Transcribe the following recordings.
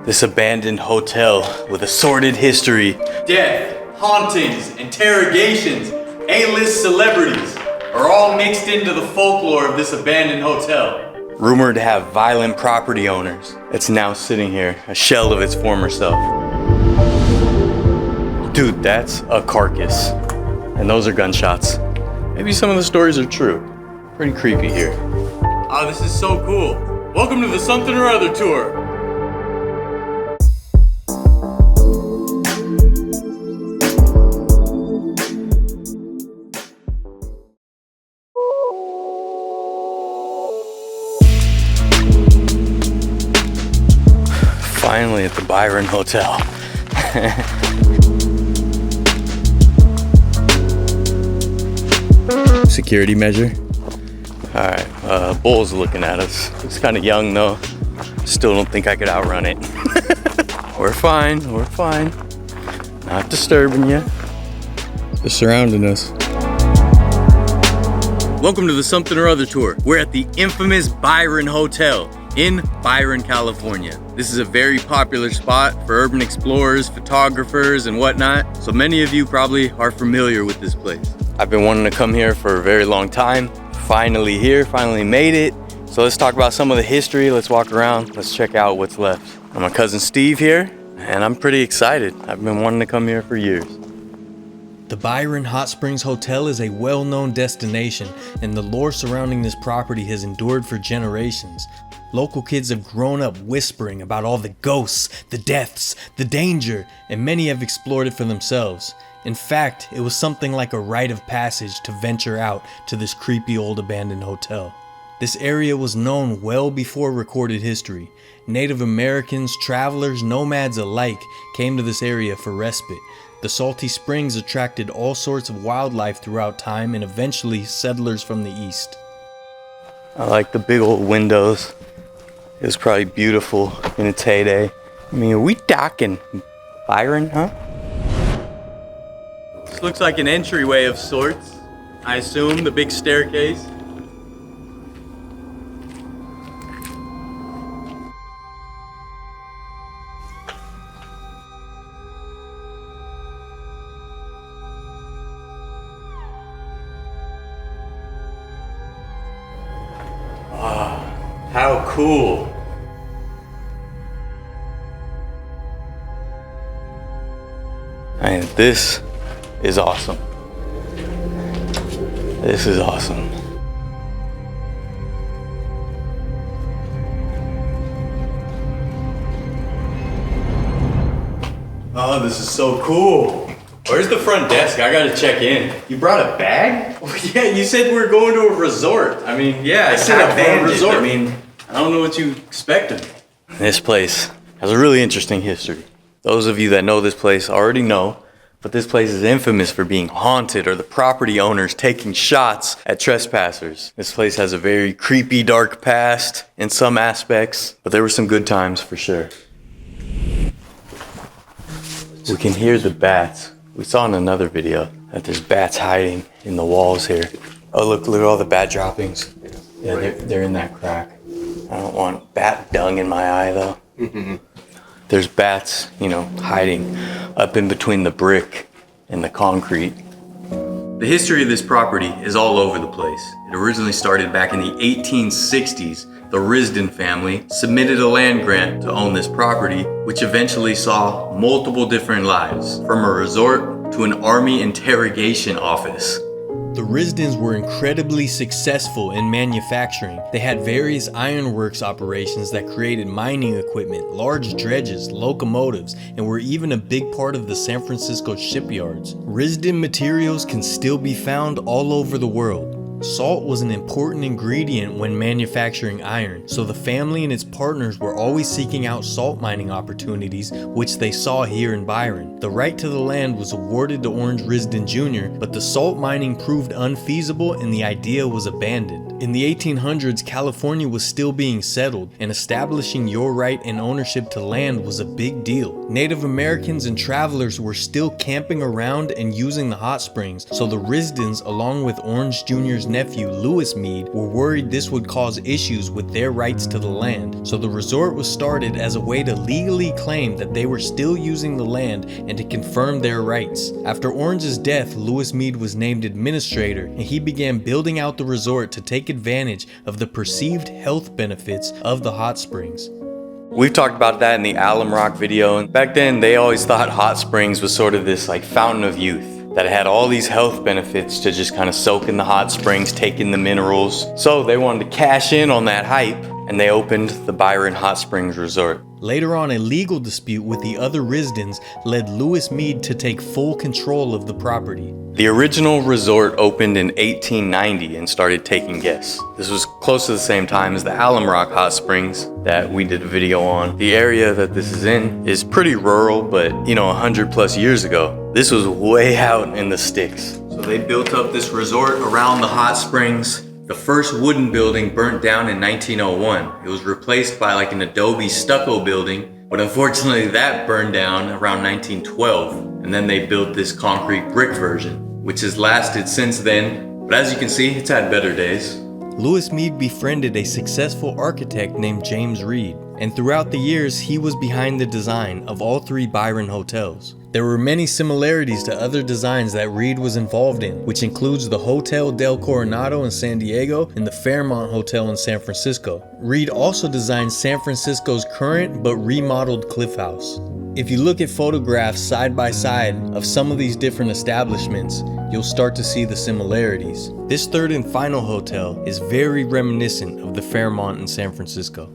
This abandoned hotel with a sordid history. Death, hauntings, interrogations, A-list celebrities are all mixed into the folklore of this abandoned hotel. Rumored to have violent property owners. It's now sitting here, a shell of its former self. Dude, that's a carcass. And those are gunshots. Maybe some of the stories are true. Pretty creepy here. Oh, this is so cool. Welcome to the Something or Other tour. Finally at the Byron Hotel. Security measure. All right, bull's looking at us. It's kind of young though. Still don't think I could outrun it. We're fine, we're fine. Not disturbing you. They're surrounding us. Welcome to the Something or Other tour. We're at the infamous Byron Hotel in Byron, California. This is a very popular spot for urban explorers, photographers, and whatnot. So many of you probably are familiar with this place. I've been wanting to come here for a very long time. Finally here, finally made it. So let's talk about some of the history. Let's walk around. Let's check out what's left. I'm my cousin Steve here, and I'm pretty excited. I've been wanting to come here for years. The Byron Hot Springs Hotel is a well-known destination, and the lore surrounding this property has endured for generations. Local kids have grown up whispering about all the ghosts, the deaths, the danger, and many have explored it for themselves. In fact, it was something like a rite of passage to venture out to this creepy old abandoned hotel. This area was known well before recorded history. Native Americans, travelers, nomads alike came to this area for respite. The salty springs attracted all sorts of wildlife throughout time and eventually settlers from the east. I like the big old windows. It was probably beautiful in its heyday. I mean, are we talking Byron, huh? This looks like an entryway of sorts. I assume the big staircase. Ah, how cool. And this is awesome. This is awesome. Oh, this is so cool. Where's the front desk? I gotta check in. You brought a bag? Oh, yeah, you said we're going to a resort. I mean, yeah, I said a resort. I mean, I don't know what you expected. This place has a really interesting history. Those of you that know this place already know, but this place is infamous for being haunted or the property owners taking shots at trespassers. This place has a very creepy, dark past in some aspects, but there were some good times for sure. We can hear the bats. We saw in another video that there's bats hiding in the walls here. Oh, look at all the bat droppings. Yeah, they're in that crack. I don't want bat dung in my eye though. There's bats, you know, hiding up in between the brick and the concrete. The history of this property is all over the place. It originally started back in the 1860s. The Risden family submitted a land grant to own this property, which eventually saw multiple different lives, from a resort to an army interrogation office. The Risdens were incredibly successful in manufacturing. They had various ironworks operations that created mining equipment, large dredges, locomotives, and were even a big part of the San Francisco shipyards. Risden materials can still be found all over the world. Salt was an important ingredient when manufacturing iron, so the family and its partners were always seeking out salt mining opportunities, which they saw here in Byron. The right to the land was awarded to Orange Risden Jr., but the salt mining proved unfeasible and the idea was abandoned. In the 1800s, California was still being settled, and establishing your right and ownership to land was a big deal. Native Americans and travelers were still camping around and using the hot springs, so the residents, along with Orange Jr.'s nephew, Lewis Mead, were worried this would cause issues with their rights to the land. So the resort was started as a way to legally claim that they were still using the land and to confirm their rights. After Orange's death, Lewis Mead was named administrator, and he began building out the resort to take advantage of the perceived health benefits of the hot springs. We've talked about that in the Alum Rock video, and back then they always thought hot springs was sort of this like fountain of youth, that it had all these health benefits to just kind of soak in the hot springs, take in the minerals. So they wanted to cash in on that hype, and they opened the Byron Hot Springs Resort. Later on, a legal dispute with the other residents led Lewis Mead to take full control of the property. The original resort opened in 1890 and started taking guests. This was close to the same time as the Alum Rock Hot Springs that we did a video on. The area that this is in is pretty rural, but 100 plus years ago, this was way out in the sticks. So they built up this resort around the hot springs. The first wooden building burnt down in 1901. It was replaced by like an adobe stucco building, but unfortunately that burned down around 1912. And then they built this concrete brick version, which has lasted since then. But as you can see, it's had better days. Lewis Mead befriended a successful architect named James Reed, and throughout the years, he was behind the design of all three Byron hotels. There were many similarities to other designs that Reed was involved in, which includes the Hotel del Coronado in San Diego and the Fairmont Hotel in San Francisco. Reed also designed San Francisco's current but remodeled Cliff House. If you look at photographs side by side of some of these different establishments, you'll start to see the similarities. This third and final hotel is very reminiscent of the Fairmont in San Francisco.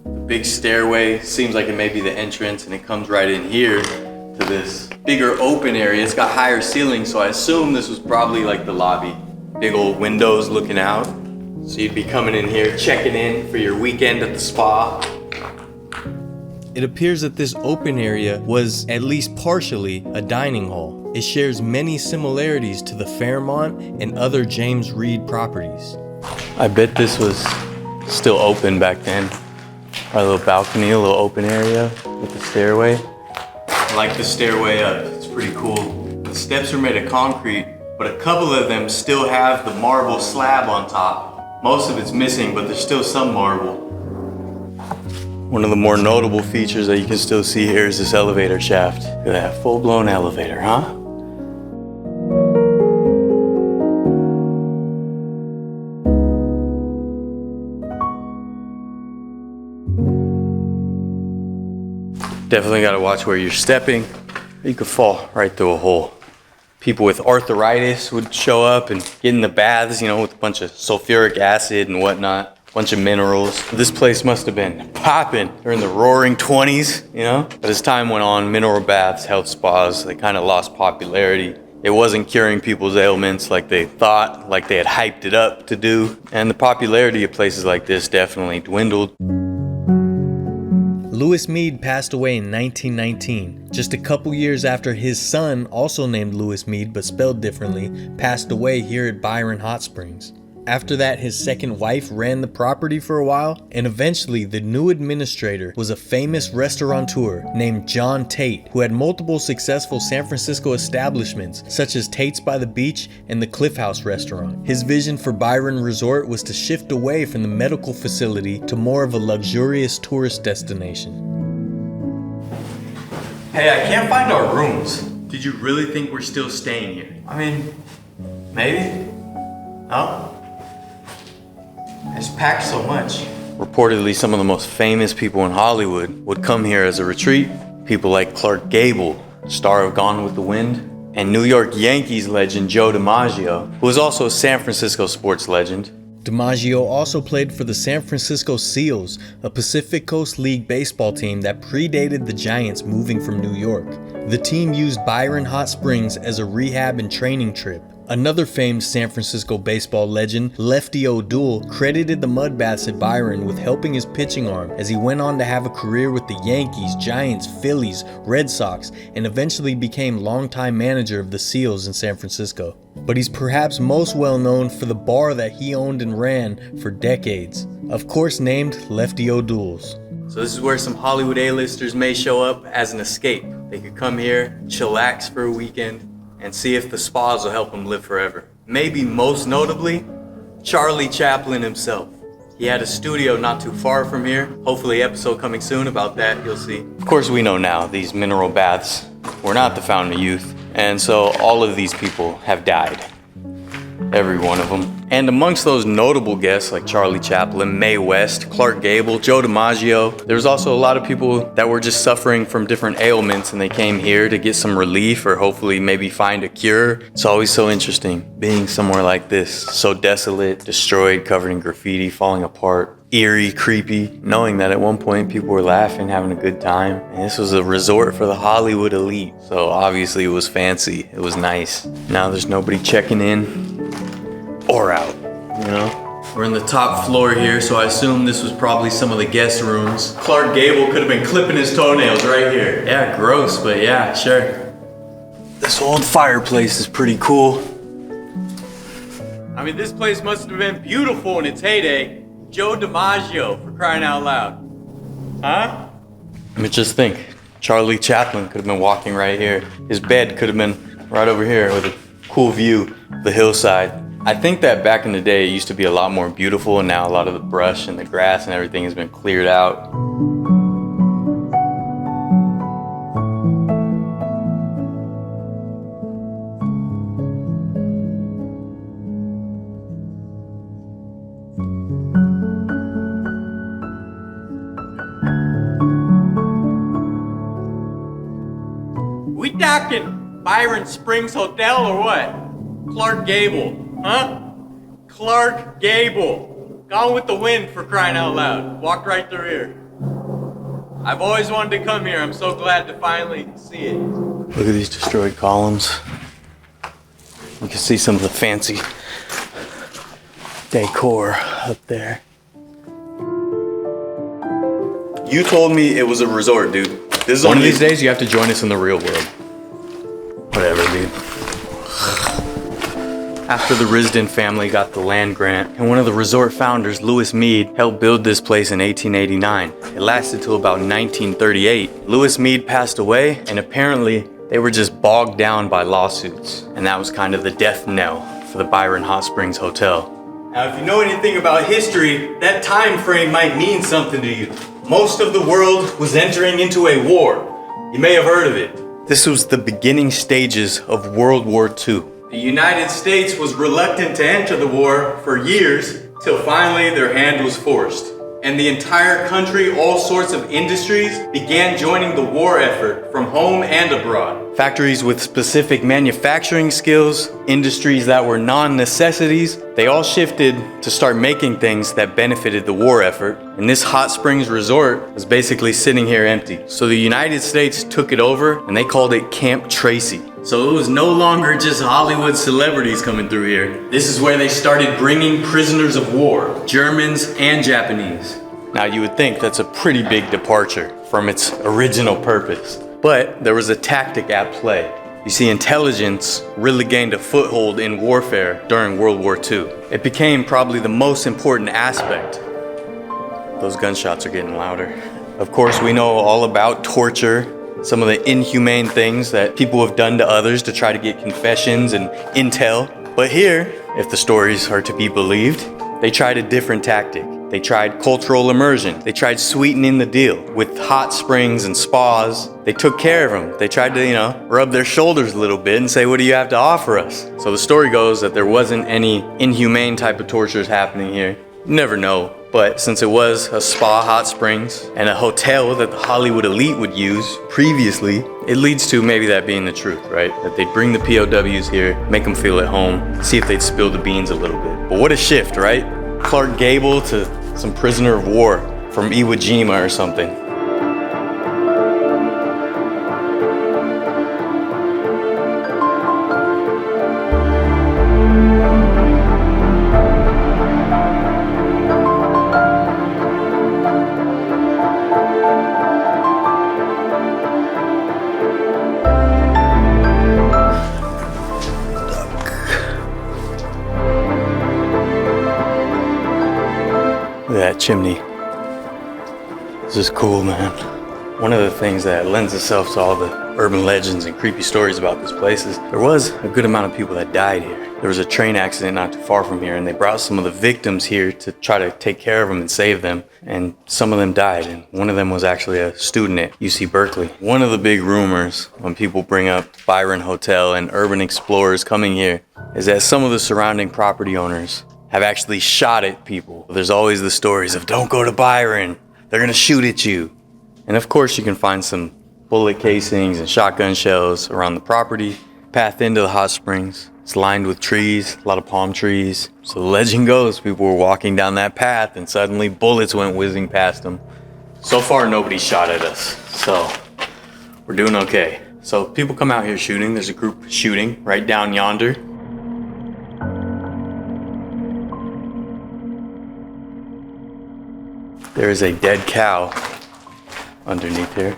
The big stairway seems like it may be the entrance, and it comes right in here to this bigger open area. It's got higher ceilings, so I assume this was probably like the lobby. Big old windows looking out. So you'd be coming in here, checking in for your weekend at the spa. It appears that this open area was, at least partially, a dining hall. It shares many similarities to the Fairmont and other James Reed properties. I bet this was still open back then. Our little balcony, a little open area with the stairway. I like the stairway up, it's pretty cool. The steps are made of concrete, but a couple of them still have the marble slab on top. Most of it's missing, but there's still some marble. One of the more notable features that you can still see here is this elevator shaft. Look at that full-blown elevator, huh? Definitely gotta watch where you're stepping. You could fall right through a hole. People with arthritis would show up and get in the baths, with a bunch of sulfuric acid and whatnot. Bunch of minerals. This place must have been popping during the roaring 20s, But as time went on, mineral baths, health spas, they kind of lost popularity. It wasn't curing people's ailments like they thought, like they had hyped it up to do. And the popularity of places like this definitely dwindled. Lewis Mead passed away in 1919, just a couple years after his son, also named Lewis Mead but spelled differently, passed away here at Byron Hot Springs. After that, his second wife ran the property for a while, and eventually the new administrator was a famous restaurateur named John Tate, who had multiple successful San Francisco establishments, such as Tate's by the Beach and the Cliff House restaurant. His vision for Byron Resort was to shift away from the medical facility to more of a luxurious tourist destination. Hey, I can't find our rooms. Did you really think we're still staying here? I mean, maybe? No? It's packed so much. Reportedly, some of the most famous people in Hollywood would come here as a retreat. People like Clark Gable, star of Gone with the Wind, and New York Yankees legend Joe DiMaggio, who was also a San Francisco sports legend. DiMaggio also played for the San Francisco Seals, a Pacific Coast League baseball team that predated the Giants moving from New York. The team used Byron Hot Springs as a rehab and training trip. Another famed San Francisco baseball legend, Lefty O'Doul, credited the mud baths at Byron with helping his pitching arm as he went on to have a career with the Yankees, Giants, Phillies, Red Sox, and eventually became longtime manager of the Seals in San Francisco. But he's perhaps most well known for the bar that he owned and ran for decades, of course named Lefty O'Doul's. So this is where some Hollywood A-listers may show up as an escape. They could come here, chillax for a weekend, and see if the spas will help them live forever. Maybe most notably, Charlie Chaplin himself. He had a studio not too far from here. Hopefully episode coming soon about that, you'll see. Of course we know now these mineral baths were not the fountain of youth, and so all of these people have died. Every one of them. And amongst those notable guests like Charlie Chaplin, Mae West, Clark Gable, Joe DiMaggio, there was also a lot of people that were just suffering from different ailments and they came here to get some relief or hopefully maybe find a cure. It's always so interesting being somewhere like this, so desolate, destroyed, covered in graffiti, falling apart, eerie, creepy, knowing that at one point people were laughing, having a good time. And this was a resort for the Hollywood elite. So obviously it was fancy, it was nice. Now there's nobody checking in or out, you know? We're in the top floor here, so I assume this was probably some of the guest rooms. Clark Gable could have been clipping his toenails right here. Yeah, gross, but yeah, sure. This old fireplace is pretty cool. I mean, this place must have been beautiful in its heyday. Joe DiMaggio, for crying out loud. Huh? I mean, just think, Charlie Chaplin could have been walking right here. His bed could have been right over here with a cool view of the hillside. I think that back in the day it used to be a lot more beautiful, and now a lot of the brush and the grass and everything has been cleared out. We talking Byron Springs Hotel or what? Clark Gable. Huh? Clark Gable. Gone with the wind, for crying out loud. Walked right through here. I've always wanted to come here. I'm so glad to finally see it. Look at these destroyed columns. You can see some of the fancy decor up there. You told me it was a resort, dude. This is one of these days you have to join us in the real world. Whatever, dude. After the Risden family got the land grant, and one of the resort founders, Lewis Mead, helped build this place in 1889. It lasted till about 1938. Lewis Mead passed away, and apparently they were just bogged down by lawsuits. And that was kind of the death knell for the Byron Hot Springs Hotel. Now, if you know anything about history, that time frame might mean something to you. Most of the world was entering into a war. You may have heard of it. This was the beginning stages of World War II. The United States was reluctant to enter the war for years, till finally their hand was forced. And the entire country, all sorts of industries, began joining the war effort from home and abroad. Factories with specific manufacturing skills, industries that were non-necessities, they all shifted to start making things that benefited the war effort. And this hot springs resort was basically sitting here empty. So the United States took it over and they called it Camp Tracy. So it was no longer just Hollywood celebrities coming through here. This is where they started bringing prisoners of war, Germans and Japanese. Now you would think that's a pretty big departure from its original purpose. But there was a tactic at play. You see, intelligence really gained a foothold in warfare during World War II. It became probably the most important aspect. Those gunshots are getting louder. Of course, we know all about torture, some of the inhumane things that people have done to others to try to get confessions and intel. But here, if the stories are to be believed, they tried a different tactic. They tried cultural immersion. They tried sweetening the deal with hot springs and spas. They took care of them. They tried to, rub their shoulders a little bit and say, what do you have to offer us? So the story goes that there wasn't any inhumane type of tortures happening here. You never know. But since it was a spa, hot springs, and a hotel that the Hollywood elite would use previously, it leads to maybe that being the truth, right? That they'd bring the POWs here, make them feel at home, see if they'd spill the beans a little bit. But what a shift, right? Clark Gable to some prisoner of war from Iwo Jima or something. chimney. This is cool, man. One of the things that lends itself to all the urban legends and creepy stories about this place is there was a good amount of people that died here. There was a train accident not too far from here, and they brought some of the victims here to try to take care of them and save them, and some of them died, and one of them was actually a student at UC Berkeley. One of the big rumors when people bring up Byron Hotel and urban explorers coming here is that some of the surrounding property owners have actually shot at people. There's always the stories of, don't go to Byron, they're gonna shoot at you. And of course you can find some bullet casings and shotgun shells around the property. Path into the hot springs, it's lined with trees, a lot of palm trees. So the legend goes, people were walking down that path and suddenly bullets went whizzing past them. So far nobody shot at us, so we're doing okay. So people come out here shooting, there's a group shooting right down yonder. There is a dead cow underneath here.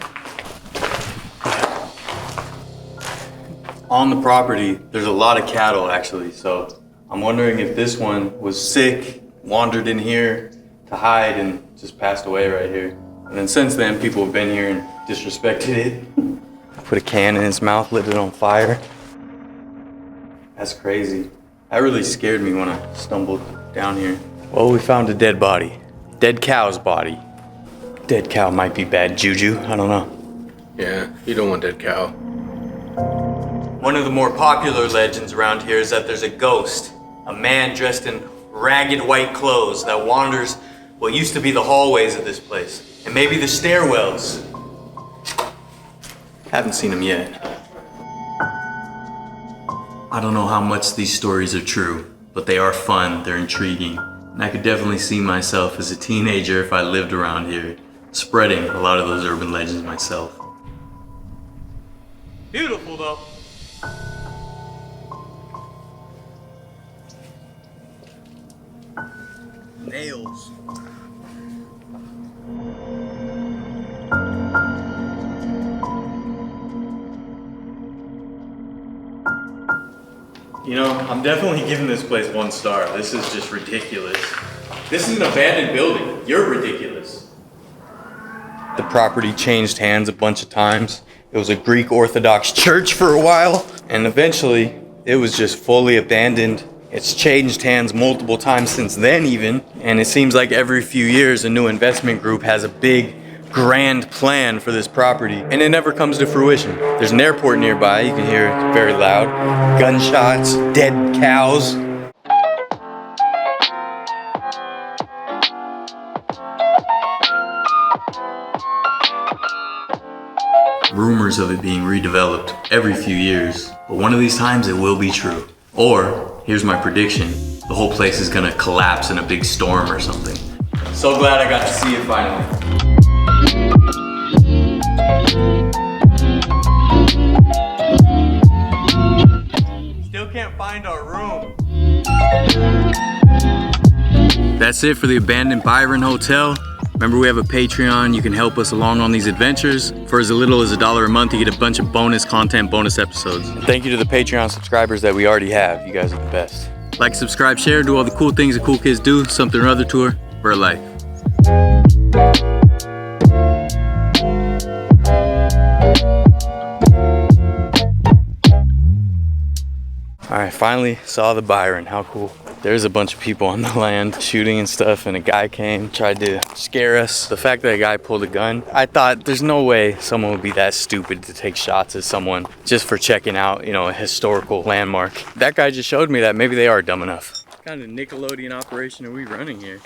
On the property, there's a lot of cattle actually, so I'm wondering if this one was sick, wandered in here to hide, and just passed away right here. And then since then, people have been here and disrespected it. Put a can in its mouth, lit it on fire. That's crazy. That really scared me when I stumbled down here. Well, we found a dead body. Dead cow's body. Dead cow might be bad juju, I don't know. Yeah, you don't want dead cow. One of the more popular legends around here is that there's a ghost, a man dressed in ragged white clothes that wanders what used to be the hallways of this place, and maybe the stairwells. Haven't seen him yet. I don't know how much these stories are true, but they are fun, they're intriguing, and I could definitely see myself as a teenager if I lived around here, spreading a lot of those urban legends myself. Beautiful though. Nails. You know, I'm definitely giving this place 1 star. This is just ridiculous. This is an abandoned building. You're ridiculous. The property changed hands a bunch of times. It was a Greek Orthodox church for a while, and eventually it was just fully abandoned. It's changed hands multiple times since then even, and it seems like every few years a new investment group has a big, grand plan for this property, and it never comes to fruition. There's an airport nearby, you can hear it very loud. Gunshots, dead cows. Rumors of it being redeveloped every few years, but one of these times it will be true. Or, here's my prediction, the whole place is gonna collapse in a big storm or something. So glad I got to see it finally. Still can't find our room. That's it for the abandoned Byron Hotel. Remember, we have a Patreon. You can help us along on these adventures. For as little as $1 a month, you get a bunch of bonus content, bonus episodes. And thank you to the Patreon subscribers that we already have. You guys are the best. Like, subscribe, share, do all the cool things that cool kids do. Something or other tour for life. All right, finally saw the Byron. How cool. There's a bunch of people on the land shooting and stuff, and a guy came, tried to scare us. The fact that a guy pulled a gun, I thought there's no way someone would be that stupid to take shots at someone just for checking out, you know, a historical landmark. That guy just showed me that maybe they are dumb enough. What kind of Nickelodeon operation are we running here?